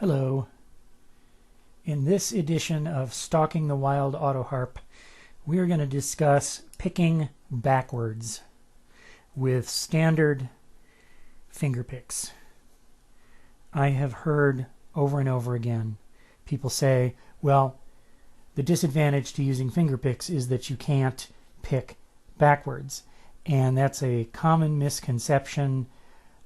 Hello. In this edition of Stalking the Wild Autoharp, we are going to discuss picking backwards with standard finger picks. I have heard over and over again people say, well, the disadvantage to using finger picks is that you can't pick backwards. And that's a common misconception.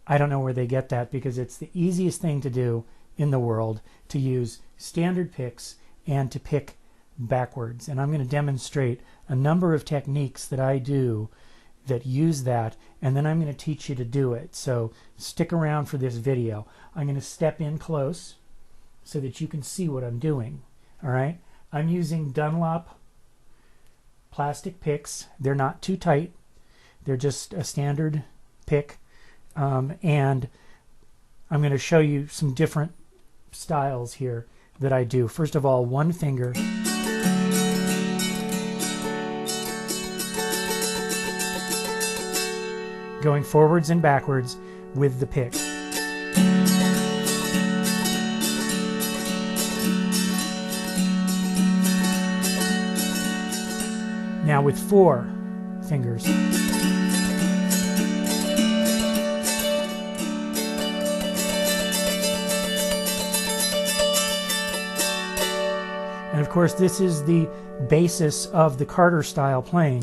I don't know where they get that, because it's the easiest thing to do in the world to use standard picks and to pick backwards. And I'm going to demonstrate a number of techniques that I do that use that, and then I'm going to teach you to do it. So stick around for this video. I'm going to step in close so that you can see what I'm doing. All right? I'm using Dunlop plastic picks. They're not too tight. They're just a standard pick. And I'm going to show you some different styles here that I do. First of all, one finger. Going forwards and backwards with the pick. Now with four fingers. And of course, this is the basis of the Carter style playing.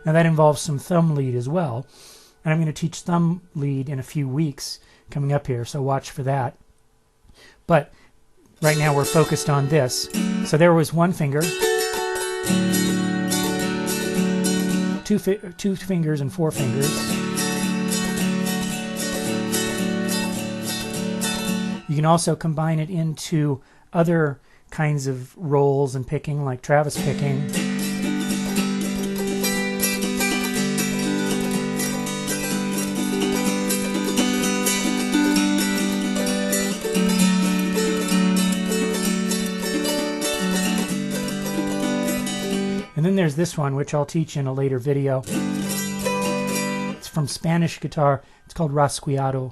Now that involves some thumb lead as well. And I'm going to teach thumb lead in a few weeks coming up here, so watch for that. But right now we're focused on this. So there was one finger, two fingers and four fingers. You can also combine it into other kinds of rolls and picking, like Travis picking. And then there's this one, which I'll teach in a later video. It's from Spanish guitar. It's called Rasgueado.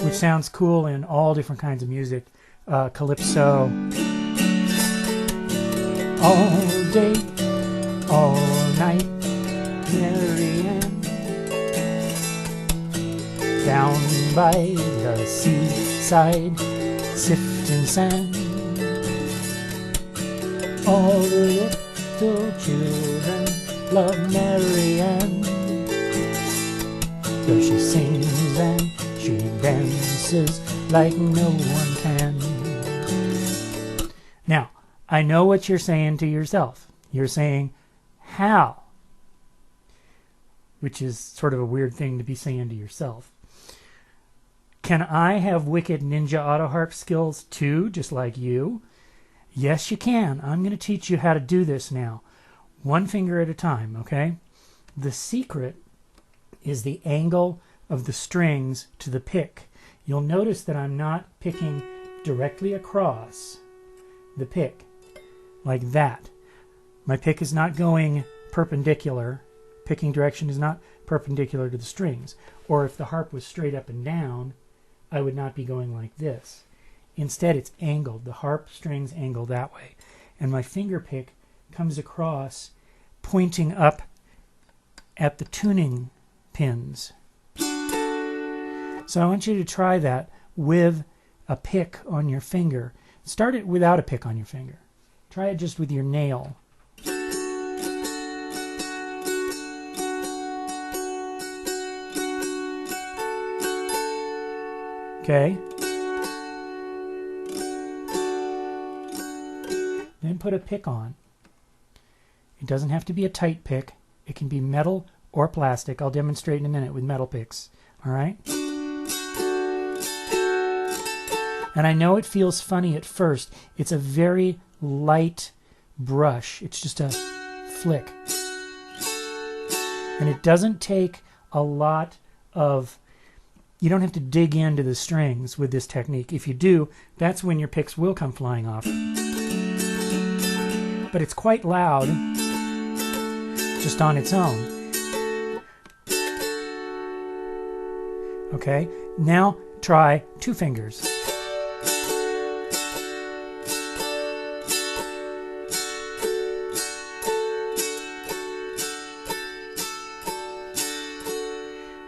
Which sounds cool in all different kinds of music. Calypso. All day, all night, Marianne, down by the seaside, sifting sand. All the little children love Marianne, though she sings and she dances like no one can. Now, I know what you're saying to yourself. You're saying, Hal, which is sort of a weird thing to be saying to yourself. Can I have wicked ninja Autoharp skills too, just like you? Yes, you can. I'm going to teach you how to do this now. One finger at a time, okay? The secret is the angle of the strings to the pick. You'll notice that I'm not picking directly across the pick. Like that. My pick is not going perpendicular. Picking direction is not perpendicular to the strings. Or if the harp was straight up and down, I would not be going like this. Instead, it's angled. The harp strings angle that way. And my finger pick comes across pointing up at the tuning pins. So I want you to try that with a pick on your finger. Start it without a pick on your finger. Try it just with your nail. Okay. Then put a pick on. It doesn't have to be a tight pick. It can be metal or plastic. I'll demonstrate in a minute with metal picks. All right? And I know it feels funny at first. It's a very light brush. It's just a flick. And it doesn't take a lot of... You don't have to dig into the strings with this technique. If you do, that's when your picks will come flying off. But it's quite loud just on its own. Okay, now try 2 fingers.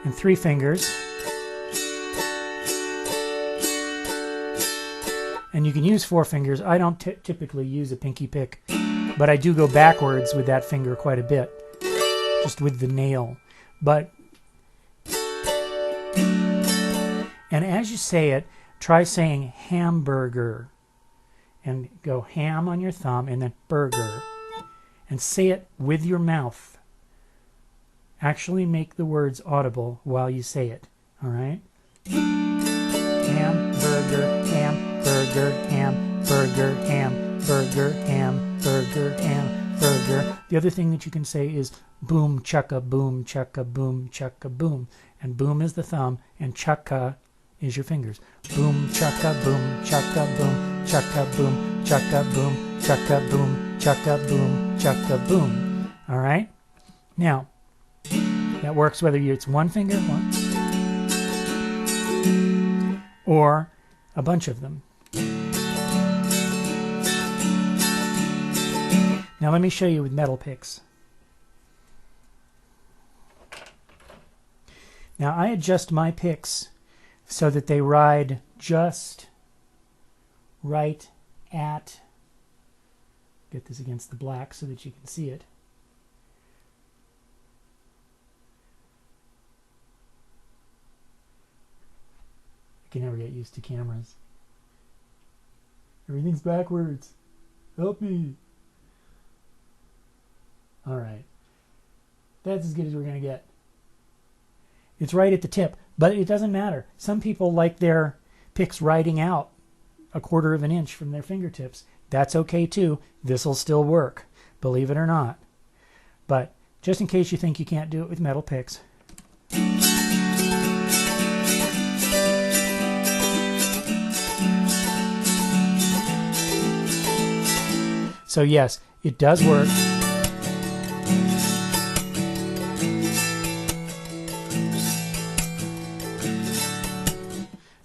And 3 fingers. And you can use 4 fingers. I don't typically use a pinky pick, but I do go backwards with that finger quite a bit, just with the nail. But, and as you say it, try saying hamburger, and go ham on your thumb, and then burger, and say it with your mouth. Actually make the words audible while you say it, all right? Hamburger, hamburger, hamburger, hamburger, hamburger, hamburger. The other thing that you can say is boom, chukka, boom, chukka, boom, chukka, boom. And boom is the thumb, and chukka is your fingers. Boom, chukka, boom, chukka, boom, chukka, boom, chukka, boom, chukka, boom, chukka, boom, chukka, boom. All right? Now, that works whether it's 1 finger, or a bunch of them. Now let me show you with metal picks. Now I adjust my picks so that they ride just right at, get this against the black so that you can see it. Can never get used to cameras. Everything's backwards. Help me. All right. That's as good as we're going to get. It's right at the tip, but it doesn't matter. Some people like their picks riding out 1/4 of an inch from their fingertips. That's okay too. This will still work, believe it or not. But just in case you think you can't do it with metal picks, so yes, it does work.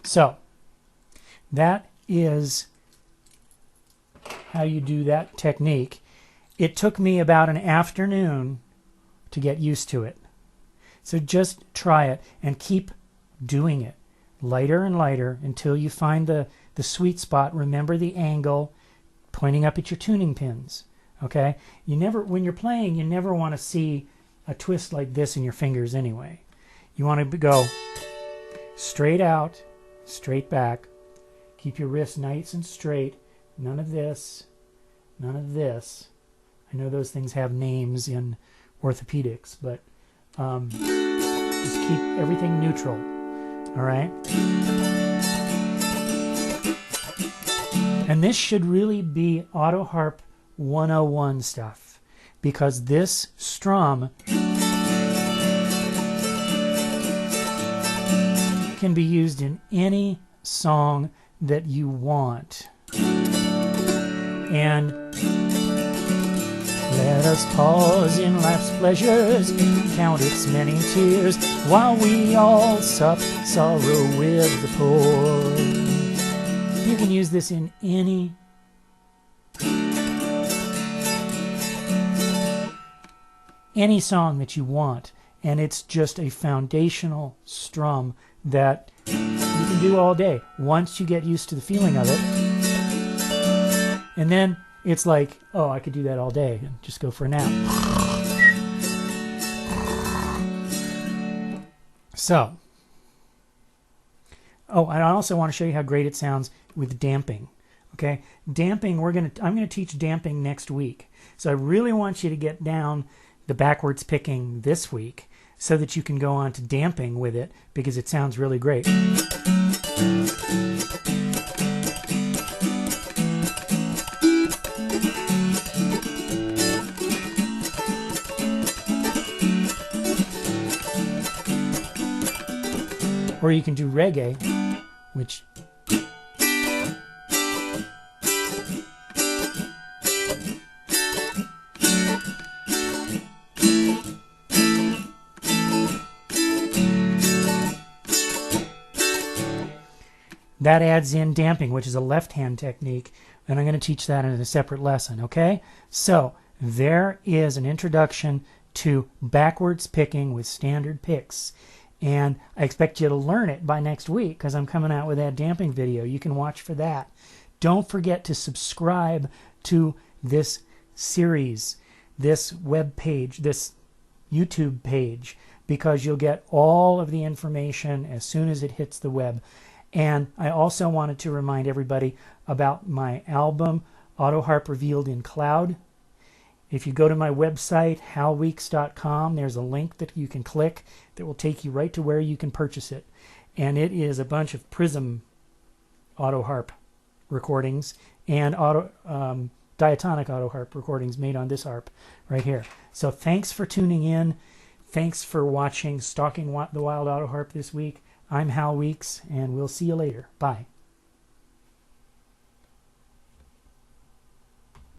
So that is how you do that technique. It took me about an afternoon to get used to it. So just try it and keep doing it lighter and lighter until you find the sweet spot. Remember the angle, pointing up at your tuning pins. Okay? You never, when you're playing, you never want to see a twist like this in your fingers anyway. You want to go straight out, straight back. Keep your wrist nice and straight. None of this, none of this. I know those things have names in orthopedics, but just keep everything neutral. All right? And this should really be Autoharp 101 stuff, because this strum can be used in any song that you want. And let us pause in life's pleasures, count its many tears, while we all sup sorrow with the poor. You can use this in any song that you want, and it's just a foundational strum that you can do all day once you get used to the feeling of it. And then it's like, oh, I could do that all day and just go for a nap. So, oh, and I also want to show you how great it sounds with damping. Okay, damping, I'm going to teach damping next week. So I really want you to get down the backwards picking this week, so that you can go on to damping with it, because it sounds really great. Or you can do reggae, which that adds in damping, which is a left-hand technique, and I'm going to teach that in a separate lesson, okay? So there is an introduction to backwards picking with standard picks. And I expect you to learn it by next week, because I'm coming out with that damping video. You can watch for that. Don't forget to subscribe to this series, this web page, this YouTube page, because you'll get all of the information as soon as it hits the web. And I also wanted to remind everybody about my album, Autoharp Revealed in Cloud. If you go to my website, halweeks.com, there's a link that you can click that will take you right to where you can purchase it. And it is a bunch of Prism Autoharp recordings and diatonic Autoharp recordings made on this harp right here. So thanks for tuning in. Thanks for watching Stalking the Wild Autoharp this week. I'm Hal Weeks, and we'll see you later. Bye.